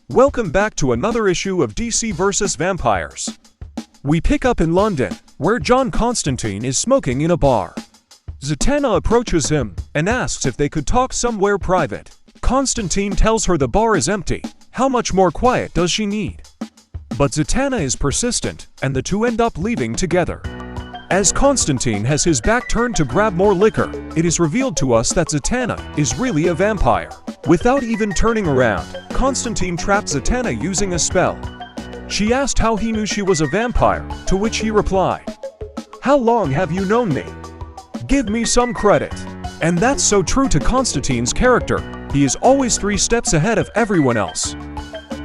Welcome back to another issue of DC vs. Vampires. We pick up in London, where John Constantine is smoking in a bar. Zatanna approaches him and asks if they could talk somewhere private. Constantine tells her the bar is empty. How much more quiet does she need? But Zatanna is persistent, and the two end up leaving together. As Constantine has his back turned to grab more liquor, it is revealed to us that Zatanna is really a vampire. Without even turning around, Constantine trapped Zatanna using a spell. She asked how he knew she was a vampire, to which he replied, "How long have you known me? Give me some credit." And that's so true to Constantine's character. He is always 3 steps ahead of everyone else.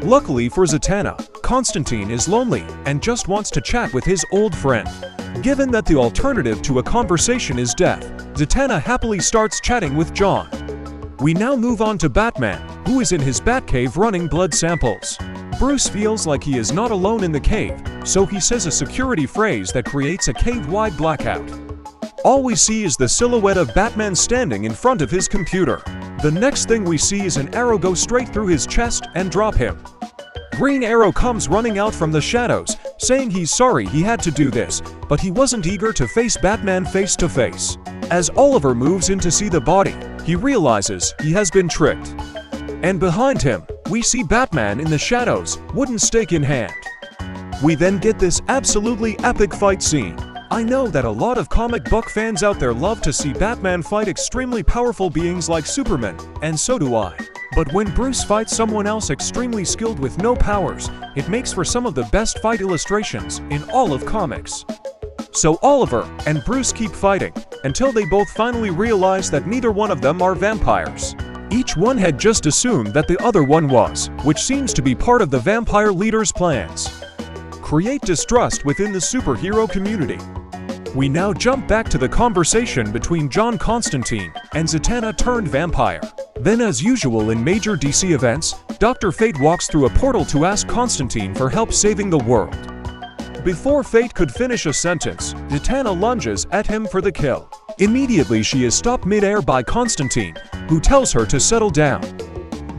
Luckily for Zatanna, Constantine is lonely and just wants to chat with his old friend. Given that the alternative to a conversation is death, Zatanna happily starts chatting with John. We now move on to Batman, who is in his Batcave running blood samples. Bruce feels like he is not alone in the cave, so he says a security phrase that creates a cave-wide blackout. All we see is the silhouette of Batman standing in front of his computer. The next thing we see is an arrow go straight through his chest and drop him. Green Arrow comes running out from the shadows, saying he's sorry he had to do this, but he wasn't eager to face Batman face to face. As Oliver moves in to see the body, he realizes he has been tricked. And behind him, we see Batman in the shadows, wooden stake in hand. We then get this absolutely epic fight scene. I know that a lot of comic book fans out there love to see Batman fight extremely powerful beings like Superman, and so do I. But when Bruce fights someone else extremely skilled with no powers, it makes for some of the best fight illustrations in all of comics. So Oliver and Bruce keep fighting, until they both finally realize that neither one of them are vampires. Each one had just assumed that the other one was, which seems to be part of the vampire leader's plans. Create distrust within the superhero community. We now jump back to the conversation between John Constantine and Zatanna turned vampire. Then, as usual in major DC events, Dr. Fate walks through a portal to ask Constantine for help saving the world. Before Fate could finish a sentence, Zatanna lunges at him for the kill. Immediately she is stopped mid-air by Constantine, who tells her to settle down.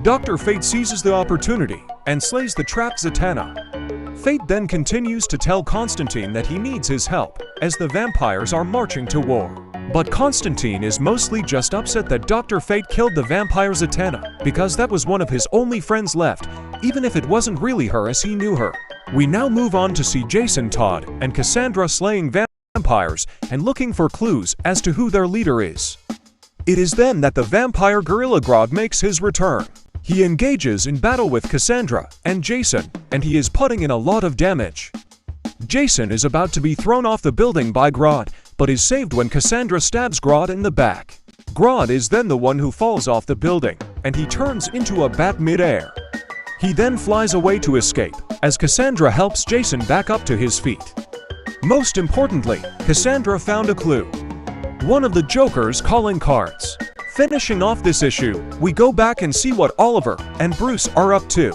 Dr. Fate seizes the opportunity and slays the trapped Zatanna. Fate then continues to tell Constantine that he needs his help, as the vampires are marching to war. But Constantine is mostly just upset that Dr. Fate killed the vampire Zatanna, because that was one of his only friends left, even if it wasn't really her as he knew her. We now move on to see Jason Todd and Cassandra slaying vampires and looking for clues as to who their leader is. It is then that the vampire Gorilla Grodd makes his return. He engages in battle with Cassandra and Jason, and he is putting in a lot of damage. Jason is about to be thrown off the building by Grodd, but is saved when Cassandra stabs Grodd in the back. Grodd is then the one who falls off the building, and he turns into a bat mid-air. He then flies away to escape, as Cassandra helps Jason back up to his feet. Most importantly, Cassandra found a clue. One of the Joker's calling cards. Finishing off this issue, we go back and see what Oliver and Bruce are up to.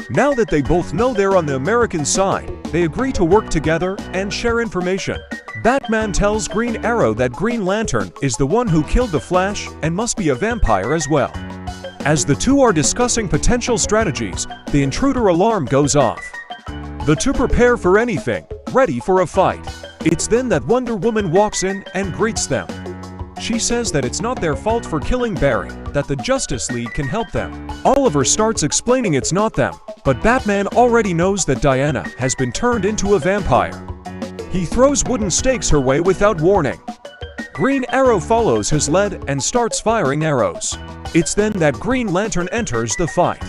Now that they both know they're on the American side, they agree to work together and share information. Batman tells Green Arrow that Green Lantern is the one who killed the Flash and must be a vampire as well. As the two are discussing potential strategies, the intruder alarm goes off. The two prepare for anything, ready for a fight. It's then that Wonder Woman walks in and greets them. She says that it's not their fault for killing Barry, that the Justice League can help them. Oliver starts explaining it's not them, but Batman already knows that Diana has been turned into a vampire. He throws wooden stakes her way without warning. Green Arrow follows his lead and starts firing arrows. It's then that Green Lantern enters the fight.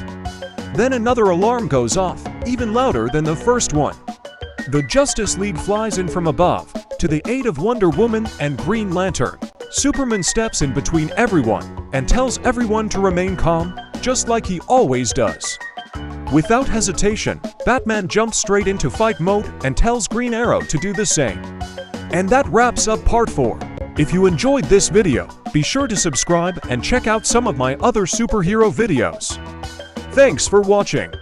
Then another alarm goes off, even louder than the first one. The Justice League flies in from above, to the aid of Wonder Woman and Green Lantern. Superman steps in between everyone and tells everyone to remain calm, just like he always does. Without hesitation, Batman jumps straight into fight mode and tells Green Arrow to do the same. And that wraps up part 4. If you enjoyed this video, be sure to subscribe and check out some of my other superhero videos. Thanks for watching.